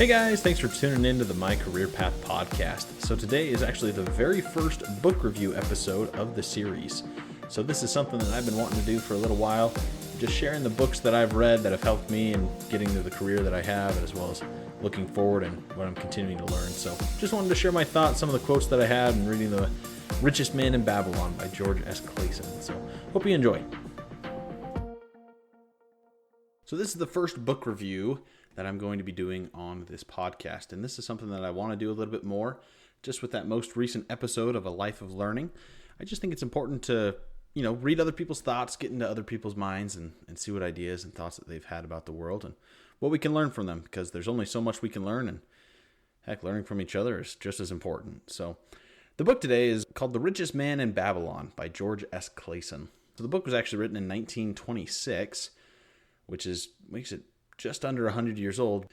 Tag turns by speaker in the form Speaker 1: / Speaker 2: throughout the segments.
Speaker 1: Hey guys, thanks for tuning in to the My Career Path podcast. So today is actually the very first book review episode of the series. So this is something that I've been wanting to do for a little while, just sharing the books that I've read that have helped me in getting to the career that I have, as well as looking forward and what I'm continuing to learn. So just wanted to share my thoughts, some of the quotes that I had, and reading The Richest Man in Babylon by George S. Clason. So hope you enjoy. So this is the first book review that I'm going to be doing on this podcast. And this is something that I want to do a little bit more, just with that most recent episode of A Life of Learning. I just think it's important to, read other people's thoughts, get into other people's minds, and see what ideas and thoughts that they've had about the world and what we can learn from them, because there's only so much we can learn, and heck, learning from each other is just as important. So the book today is called The Richest Man in Babylon by George S. Clason. So the book was actually written in 1926, which makes it just under 100 years old.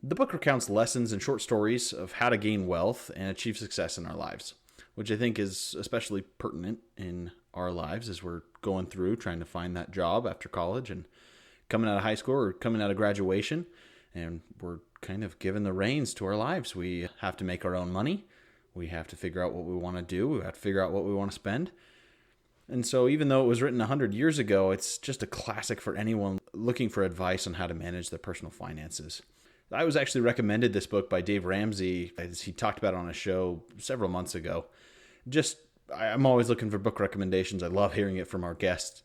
Speaker 1: The book recounts lessons and short stories of how to gain wealth and achieve success in our lives, which I think is especially pertinent in our lives as we're going through trying to find that job after college and coming out of high school or coming out of graduation, and we're kind of given the reins to our lives. We have to make our own money. We have to figure out what we want to do. We have to figure out what we want to spend. And so even though it was written 100 years ago, it's just a classic for anyone looking for advice on how to manage their personal finances. I was actually recommended this book by Dave Ramsey, as he talked about it on a show several months ago. I'm always looking for book recommendations. I love hearing it from our guests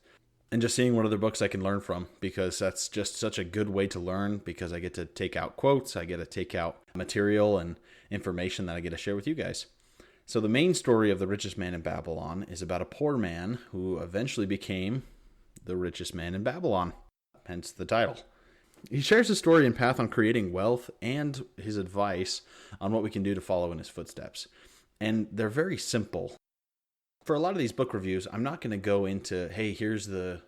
Speaker 1: and just seeing what other books I can learn from, because that's just such a good way to learn, because I get to take out quotes, I get to take out material and information that I get to share with you guys. So the main story of The Richest Man in Babylon is about a poor man who eventually became the richest man in Babylon, hence the title. He shares his story and path on creating wealth and his advice on what we can do to follow in his footsteps. And they're very simple. For a lot of these book reviews, I'm not going to go into, hey, here's the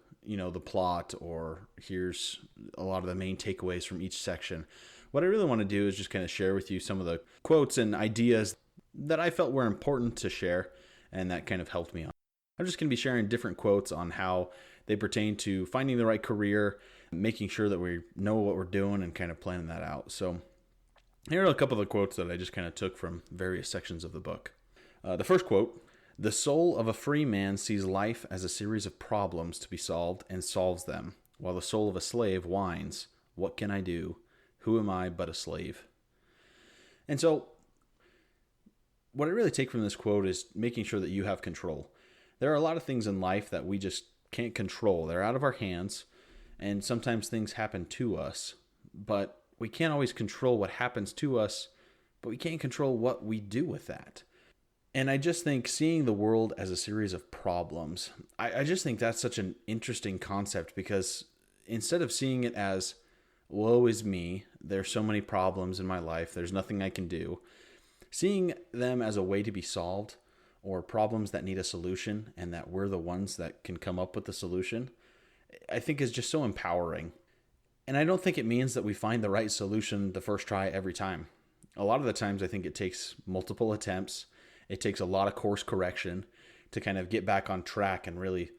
Speaker 1: plot, or here's a lot of the main takeaways from each section. What I really want to do is just kind of share with you some of the quotes and ideas that I felt were important to share and that kind of helped me on. I'm just going to be sharing different quotes on how they pertain to finding the right career, making sure that we know what we're doing and kind of planning that out. So here are a couple of the quotes that I just kind of took from various sections of the book. The first quote: "The soul of a free man sees life as a series of problems to be solved and solves them, while the soul of a slave whines, 'What can I do? Who am I but a slave?'" And so what I really take from this quote is making sure that you have control. There are a lot of things in life that we just can't control. They're out of our hands, and sometimes things happen to us, but we can't always control what happens to us, but we can't control what we do with that. And I just think seeing the world as a series of problems, I just think that's such an interesting concept, because instead of seeing it as, woe is me, there's so many problems in my life, there's nothing I can do, seeing them as a way to be solved, or problems that need a solution and that we're the ones that can come up with the solution, I think is just so empowering. And I don't think it means that we find the right solution the first try every time. A lot of the times I think it takes multiple attempts. It takes a lot of course correction to kind of get back on track and really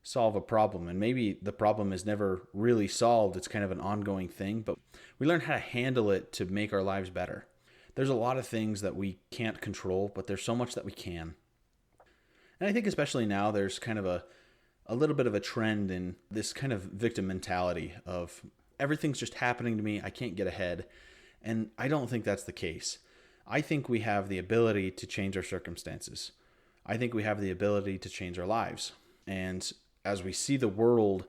Speaker 1: solve a problem. And maybe the problem is never really solved. It's kind of an ongoing thing, but we learn how to handle it to make our lives better. There's a lot of things that we can't control, but there's so much that we can. And I think especially now there's kind of a little bit of a trend in this kind of victim mentality of everything's just happening to me, I can't get ahead. And I don't think that's the case. I think we have the ability to change our circumstances. I think we have the ability to change our lives. And as we see the world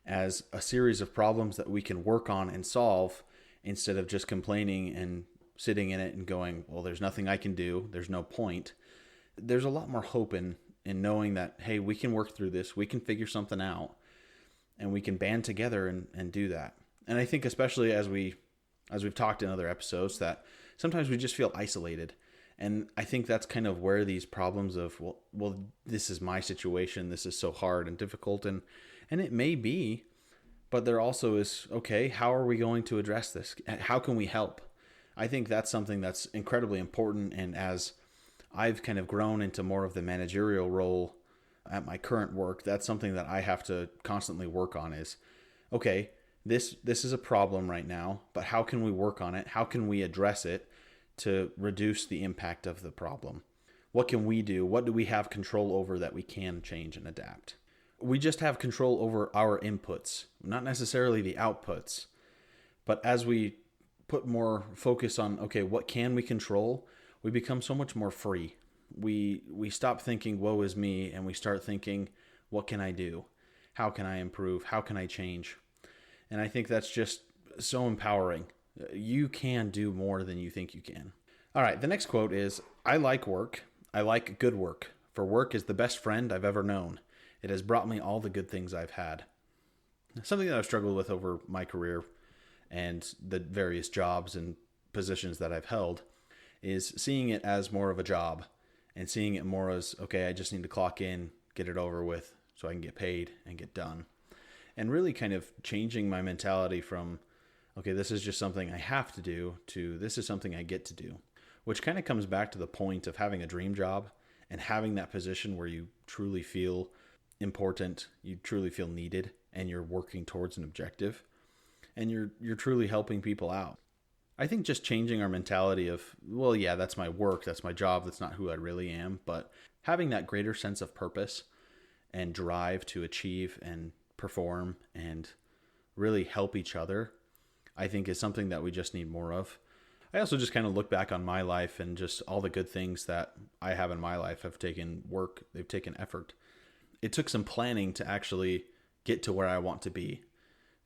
Speaker 1: as a series of problems that we can work on and solve, instead of just complaining and sitting in it and going, well, there's nothing I can do, there's no point, there's a lot more hope in knowing that, hey, we can work through this, we can figure something out, and we can band together and do that. And I think especially as we've talked in other episodes, that sometimes we just feel isolated. And I think that's kind of where these problems of, well, this is my situation, this is so hard and difficult, and it may be, but there also is, okay, how are we going to address this? How can we help? I think that's something that's incredibly important. And as I've kind of grown into more of the managerial role at my current work, that's something that I have to constantly work on is, okay, this is a problem right now, but how can we work on it? How can we address it to reduce the impact of the problem? What can we do? What do we have control over that we can change and adapt? We just have control over our inputs, not necessarily the outputs. But as we put more focus on, okay, what can we control? We become so much more free. We stop thinking, woe is me, and we start thinking, what can I do? How can I improve? How can I change? And I think that's just so empowering. You can do more than you think you can. All right, the next quote is, I like work. I like good work. For work is the best friend I've ever known. It has brought me all the good things I've had. Something that I've struggled with over my career and the various jobs and positions that I've held is seeing it as more of a job and seeing it more as, okay, I just need to clock in, get it over with so I can get paid and get done. And really kind of changing my mentality from, okay, this is just something I have to do to this is something I get to do, which kind of comes back to the point of having a dream job and having that position where you truly feel important, you truly feel needed, and you're working towards an objective, and you're truly helping people out. I think just changing our mentality of, well, yeah, that's my work, that's my job, that's not who I really am, but having that greater sense of purpose and drive to achieve and perform and really help each other, I think is something that we just need more of. I also just kind of look back on my life and just all the good things that I have in my life have taken work, they've taken effort. It took some planning to actually get to where I want to be,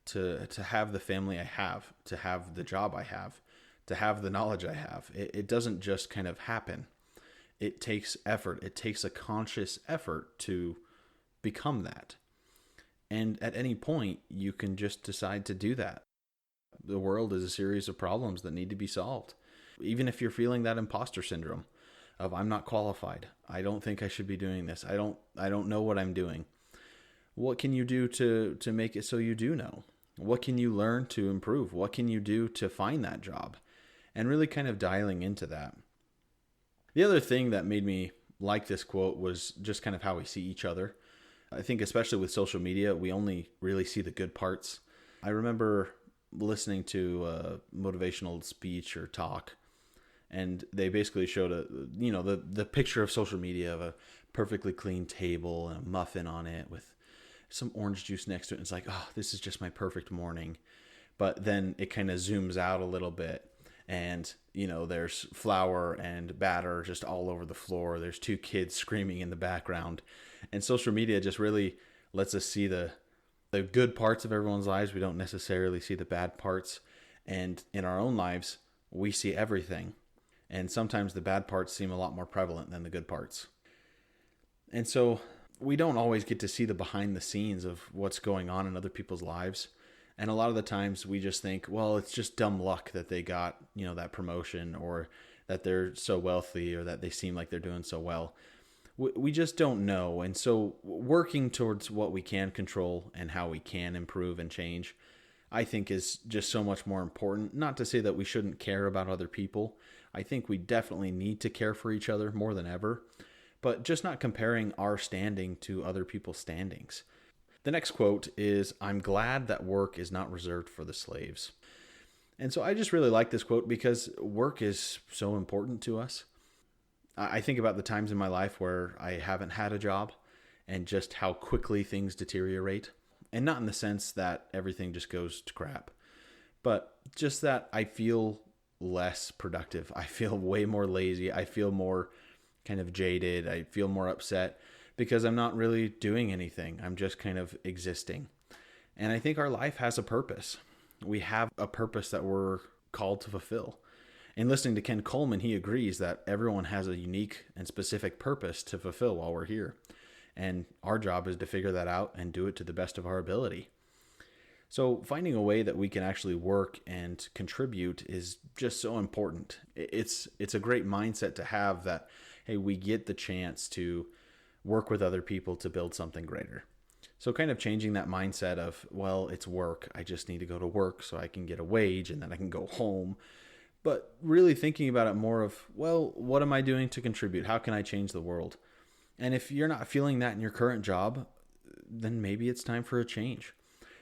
Speaker 1: to have the family I have, to have the job I have, to have the knowledge I have. It doesn't just kind of happen. It takes effort. It takes a conscious effort to become that. And at any point, you can just decide to do that. The world is a series of problems that need to be solved. Even if you're feeling that imposter syndrome of I'm not qualified, I don't think I should be doing this, I don't know what I'm doing. What can you do to make it so you do know? What can you learn to improve? What can you do to find that job? And really kind of dialing into that. The other thing that made me like this quote was just kind of how we see each other. I think especially with social media, we only really see the good parts. I remember listening to a motivational speech or talk, and they basically showed the picture of social media of a perfectly clean table and a muffin on it with some orange juice next to it. And it's like, oh, this is just my perfect morning. But then it kind of zooms out a little bit, and there's flour and batter just all over the floor. There's two kids screaming in the background, and social media just really lets us see the good parts of everyone's lives. We don't necessarily see the bad parts. And in our own lives, we see everything. And sometimes the bad parts seem a lot more prevalent than the good parts. And so we don't always get to see the behind the scenes of what's going on in other people's lives. And a lot of the times we just think, well, it's just dumb luck that they got, that promotion, or that they're so wealthy, or that they seem like they're doing so well. We just don't know. And so working towards what we can control and how we can improve and change, I think is just so much more important. Not to say that we shouldn't care about other people. I think we definitely need to care for each other more than ever, but just not comparing our standing to other people's standings. The next quote is, I'm glad that work is not reserved for the slaves. And so I just really like this quote because work is so important to us. I think about the times in my life where I haven't had a job and just how quickly things deteriorate. And not in the sense that everything just goes to crap, but just that I feel less productive. I feel way more lazy. I feel more kind of jaded. I feel more upset because I'm not really doing anything. I'm just kind of existing. And I think our life has a purpose. We have a purpose that we're called to fulfill. In listening to Ken Coleman, he agrees that everyone has a unique and specific purpose to fulfill while we're here. And our job is to figure that out and do it to the best of our ability. So finding a way that we can actually work and contribute is just so important. It's a great mindset to have that, hey, we get the chance to work with other people to build something greater. So kind of changing that mindset of, well, it's work. I just need to go to work so I can get a wage and then I can go home. But really thinking about it more of, well, what am I doing to contribute? How can I change the world? And if you're not feeling that in your current job, then maybe it's time for a change.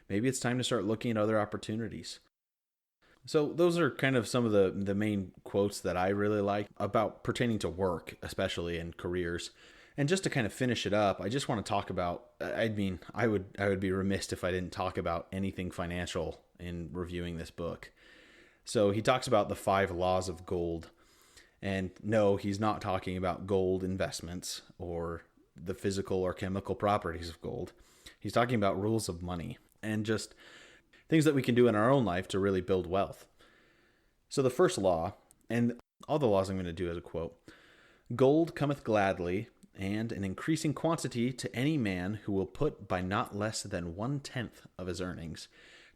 Speaker 1: maybe it's time to start looking at other opportunities. So those are kind of some of the main quotes that I really like about pertaining to work, especially in careers. And just to kind of finish it up, I just want to talk about, I would be remiss if I didn't talk about anything financial in reviewing this book. So he talks about the 5 laws of gold. And no, he's not talking about gold investments or the physical or chemical properties of gold. He's talking about rules of money and just things that we can do in our own life to really build wealth. So the first law, and all the laws I'm going to do as a quote: gold cometh gladly, and an increasing quantity to any man who will put by not less than 1/10 of his earnings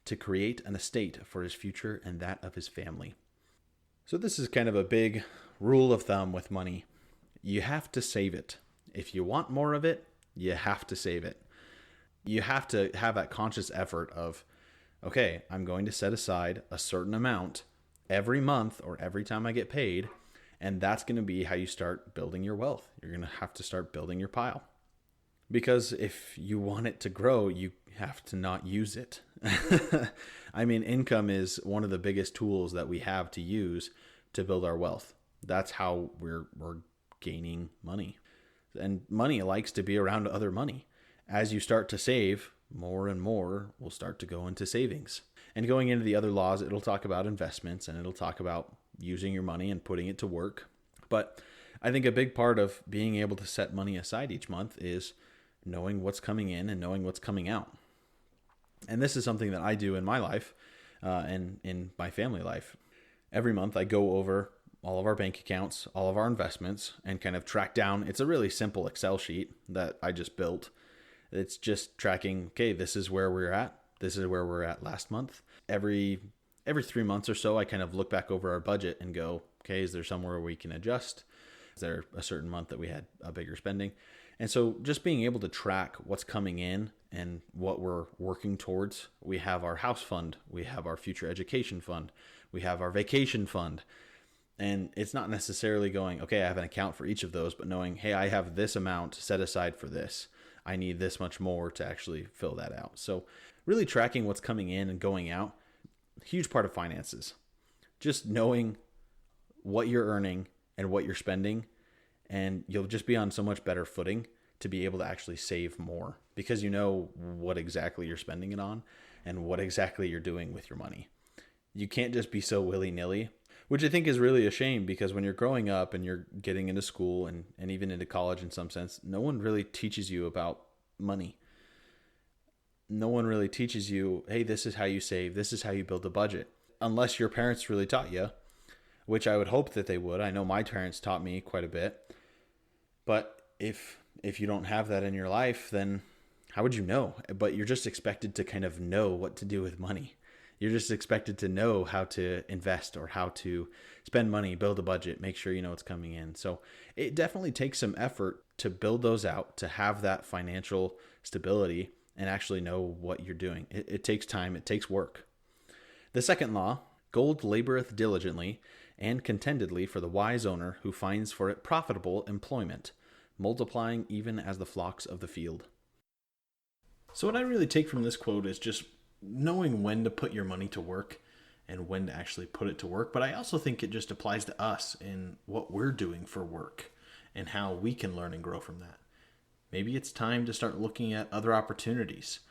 Speaker 1: to create an estate for his future and that of his family. So this is kind of a big rule of thumb with money. You have to save it. If you want more of it, you have to save it. You have to have that conscious effort of, okay, I'm going to set aside a certain amount every month or every time I get paid, and that's going to be how you start building your wealth. You're going to have to start building your pile. Because if you want it to grow, you have to not use it. I mean, income is one of the biggest tools that we have to use to build our wealth. That's how we're gaining money. And money likes to be around other money. As you start to save, more and more will start to go into savings. And going into the other laws, it'll talk about investments and it'll talk about using your money and putting it to work. But I think a big part of being able to set money aside each month is knowing what's coming in and knowing what's coming out. And this is something that I do in my life and in my family life. Every month I go over all of our bank accounts, all of our investments, and kind of track down. It's a really simple Excel sheet that I just built. It's just tracking, okay, this is where we're at. This is where we're at last month. Every 3 months or so, I kind of look back over our budget and go, okay, is there somewhere we can adjust? Is there a certain month that we had a bigger spending? And so just being able to track what's coming in and what we're working towards. We have our house fund. We have our future education fund. We have our vacation fund. And it's not necessarily going, okay, I have an account for each of those, but knowing, hey, I have this amount set aside for this. I need this much more to actually fill that out. So really tracking what's coming in and going out, huge part of finances. Just knowing what you're earning and what you're spending, and you'll just be on so much better footing to be able to actually save more because you know what exactly you're spending it on and what exactly you're doing with your money. You can't just be so willy-nilly, which I think is really a shame because when you're growing up and you're getting into school and even into college in some sense, no one really teaches you about money. No one really teaches you, hey, this is how you save, this is how you build a budget. Unless your parents really taught you, which I would hope that they would. I know my parents taught me quite a bit. But if you don't have that in your life, then how would you know? But you're just expected to kind of know what to do with money. You're just expected to know how to invest or how to spend money, build a budget, make sure you know what's coming in. So it definitely takes some effort to build those out, to have that financial stability and actually know what you're doing. It takes time. It takes work. The second law, gold laboreth diligently and contentedly for the wise owner who finds for it profitable employment, multiplying even as the flocks of the field. So what I really take from this quote is just knowing when to put your money to work and when to actually put it to work. But I also think it just applies to us in what we're doing for work and how we can learn and grow from that. Maybe it's time to start looking at other opportunities,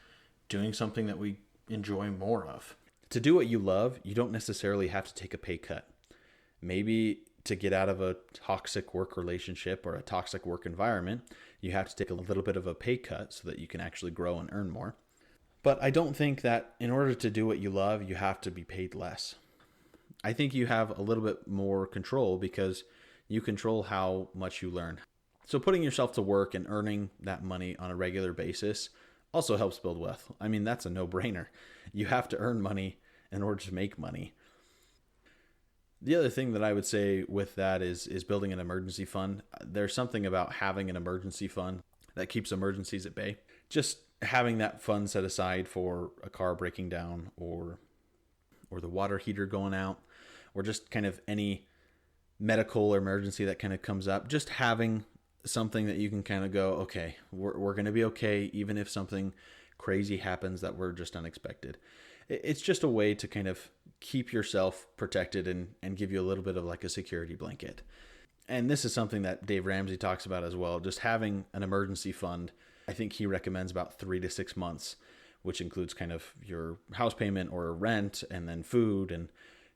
Speaker 1: doing something that we enjoy more of. To do what you love, you don't necessarily have to take a pay cut. Maybe to get out of a toxic work relationship or a toxic work environment, you have to take a little bit of a pay cut so that you can actually grow and earn more. But I don't think that in order to do what you love, you have to be paid less. I think you have a little bit more control because you control how much you learn. So putting yourself to work and earning that money on a regular basis also helps build wealth. I mean, that's a no-brainer. You have to earn money in order to make money. The other thing that I would say with that is building an emergency fund. There's something about having an emergency fund that keeps emergencies at bay. Just having that fund set aside for a car breaking down or the water heater going out or just kind of any medical emergency that kind of comes up. Just having something that you can kind of go, okay, we're going to be okay even if something crazy happens that were just unexpected. It's just a way to kind of keep yourself protected and give you a little bit of like a security blanket. And this is something that Dave Ramsey talks about as well, just having an emergency fund. I think he recommends about 3 to 6 months, which includes kind of your house payment or rent and then food and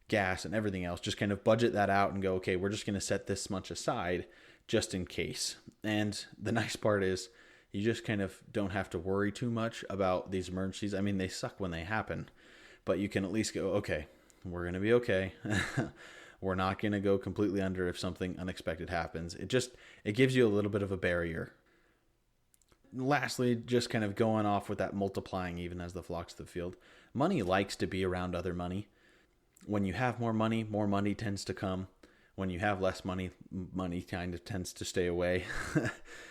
Speaker 1: gas and everything else. Just kind of budget that out and go, okay, we're just going to set this much aside just in case. And the nice part is you just kind of don't have to worry too much about these emergencies. I mean, they suck when they happen, but you can at least go, okay, we're going to be okay. We're not going to go completely under if something unexpected happens. It gives you a little bit of a barrier. Lastly, just kind of going off with that multiplying even as the flocks of the field. Money likes to be around other money. When you have more money tends to come. When you have less money, money kind of tends to stay away.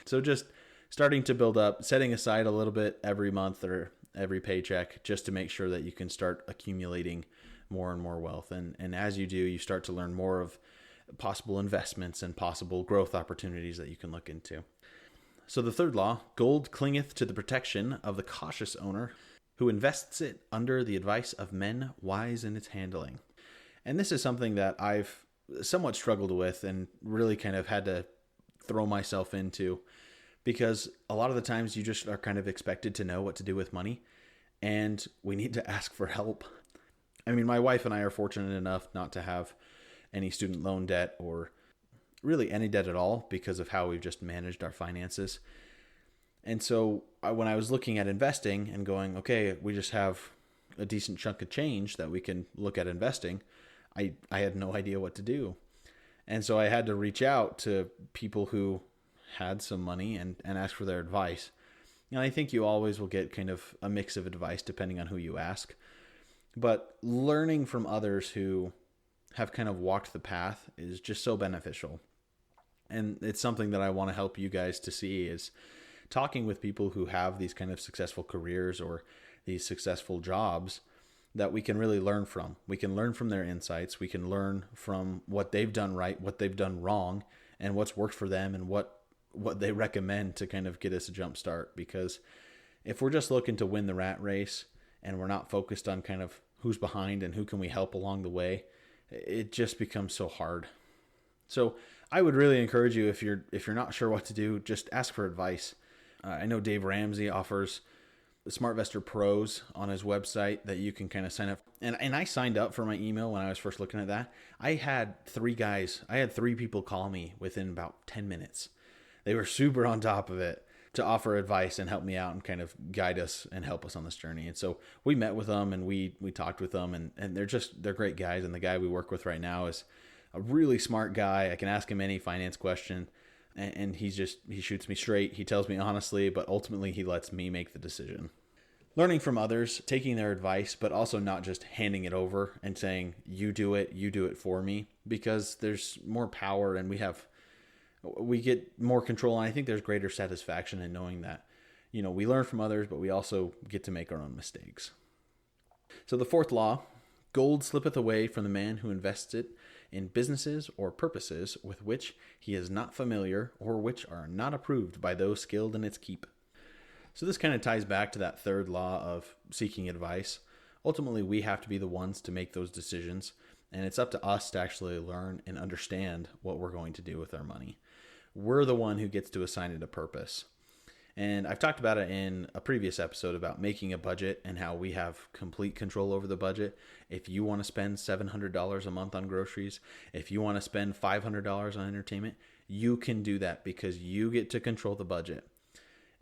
Speaker 1: So just starting to build up, setting aside a little bit every month or every paycheck just to make sure that you can start accumulating more and more wealth. And as you do, you start to learn more of possible investments and possible growth opportunities that you can look into. So the third law, gold clingeth to the protection of the cautious owner who invests it under the advice of men wise in its handling. And this is something that I've somewhat struggled with and really kind of had to throw myself into, because a lot of the times you just are kind of expected to know what to do with money, and we need to ask for help. I mean, my wife and I are fortunate enough not to have any student loan debt or really any debt at all because of how we've just managed our finances. And so when I was looking at investing and going, okay, we just have a decent chunk of change that we can look at investing, I had no idea what to do. And so I had to reach out to people who had some money and ask for their advice. And I think you always will get kind of a mix of advice depending on who you ask. But learning from others who have kind of walked the path is just so beneficial. And it's something that I want to help you guys to see, is talking with people who have these kind of successful careers or these successful jobs that we can really learn from. We can learn from their insights. We can learn from what they've done right, what they've done wrong, and what's worked for them and what they recommend to kind of get us a jump start. Because if we're just looking to win the rat race and we're not focused on kind of who's behind and who can we help along the way, it just becomes so hard. So I would really encourage you, if you're not sure what to do, just ask for advice. I know Dave Ramsey offers the SmartVestor Pros on his website that you can kind of sign up. And I signed up for my email when I was first looking at that. I had 3 people call me within about 10 minutes. They were super on top of it to offer advice and help me out and kind of guide us and help us on this journey. And so we met with them and we talked with them, and they're great guys. And the guy we work with right now is a really smart guy. I can ask him any finance question, and he shoots me straight. He tells me honestly, but ultimately he lets me make the decision. Learning from others, taking their advice, but also not just handing it over and saying, you do it for me, because there's more power and we get more control. And I think there's greater satisfaction in knowing that, we learn from others, but we also get to make our own mistakes. So the fourth law, gold slippeth away from the man who invests it in businesses or purposes with which he is not familiar or which are not approved by those skilled in its keep. So this kind of ties back to that third law of seeking advice. Ultimately, we have to be the ones to make those decisions, and it's up to us to actually learn and understand what we're going to do with our money. We're the one who gets to assign it a purpose. And I've talked about it in a previous episode about making a budget and how we have complete control over the budget. If you want to spend $700 a month on groceries, if you want to spend $500 on entertainment, you can do that because you get to control the budget.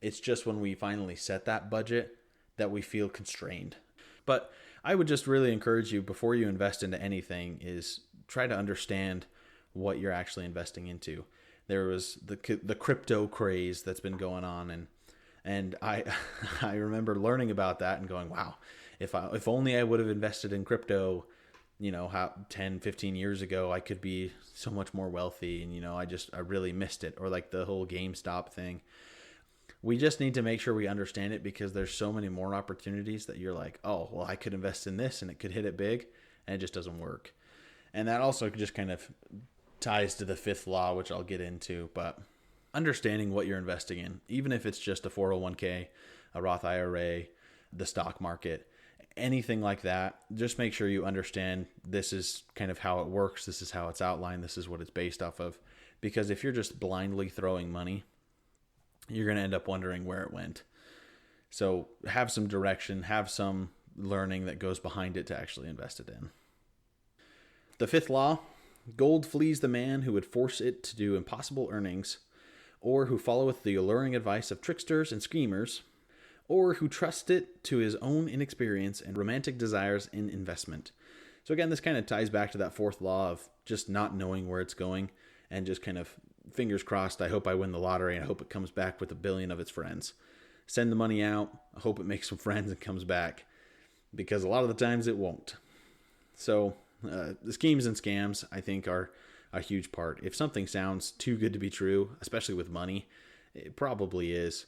Speaker 1: It's just when we finally set that budget that we feel constrained. But I would just really encourage you, before you invest into anything, is try to understand what you're actually investing into. There was the crypto craze that's been going on, and I I remember learning about that and going, wow, if only I would have invested in crypto, 10, 15 years ago, I could be so much more wealthy. And I really missed it. Or like the whole GameStop thing. We just need to make sure we understand it, because there's so many more opportunities that you're like, oh, well, I could invest in this and it could hit it big, and it just doesn't work. And that also just kind of ties to the fifth law, which I'll get into, but understanding what you're investing in, even if it's just a 401k, a Roth IRA, the stock market, anything like that. Just make sure you understand this is kind of how it works. This is how it's outlined. This is what it's based off of. Because if you're just blindly throwing money, you're going to end up wondering where it went. So have some direction, have some learning that goes behind it to actually invest it in. The fifth law: gold flees the man who would force it to do impossible earnings, or who followeth the alluring advice of tricksters and schemers, or who trusts it to his own inexperience and romantic desires in investment. So again, this kind of ties back to that fourth law of just not knowing where it's going and just kind of fingers crossed, I hope I win the lottery and I hope it comes back with 1 billion of its friends. Send the money out, I hope it makes some friends and comes back, because a lot of the times it won't. So the schemes and scams, I think, are a huge part. If something sounds too good to be true, especially with money, it probably is.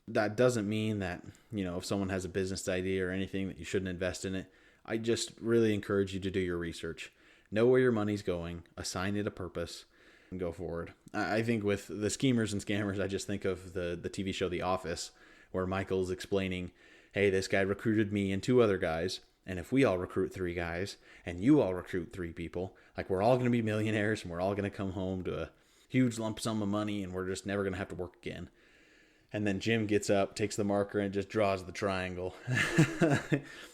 Speaker 1: That doesn't mean that, if someone has a business idea or anything, that you shouldn't invest in it. I just really encourage you to do your research. Know where your money's going, assign it a purpose, and go forward. I think with the schemers and scammers, I just think of the TV show The Office, where Michael's explaining, hey, this guy recruited me and 2 other guys, and if we all recruit 3 guys, and you all recruit 3 people, like, we're all going to be millionaires, and we're all going to come home to a huge lump sum of money, and we're just never going to have to work again. And then Jim gets up, takes the marker, and just draws the triangle.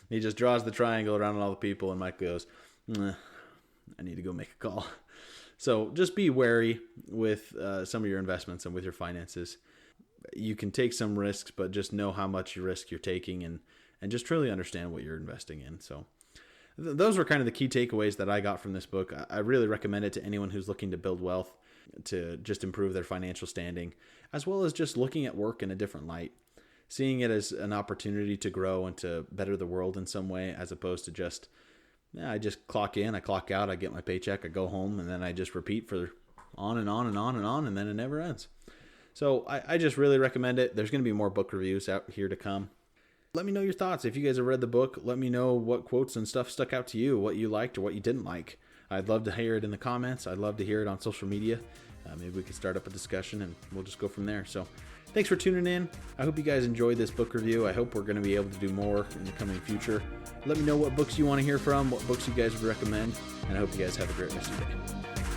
Speaker 1: He just draws the triangle around all the people, and Mike goes, I need to go make a call. So just be wary with some of your investments and with your finances. You can take some risks, but just know how much risk you're taking and just truly understand what you're investing in. So those were kind of the key takeaways that I got from this book. I really recommend it to anyone who's looking to build wealth, to just improve their financial standing, as well as just looking at work in a different light, seeing it as an opportunity to grow and to better the world in some way, as opposed to just, I just clock in, I clock out, I get my paycheck, I go home, and then I just repeat for on and on and on and on, and then it never ends. So I just really recommend it. There's going to be more book reviews out here to come. Let me know your thoughts. If you guys have read the book, let me know what quotes and stuff stuck out to you, what you liked or what you didn't like. I'd love to hear it in the comments. I'd love to hear it on social media. Maybe we could start up a discussion and we'll just go from there. So thanks for tuning in. I hope you guys enjoyed this book review. I hope we're going to be able to do more in the coming future. Let me know what books you want to hear from, what books you guys would recommend, and I hope you guys have a great rest of your day.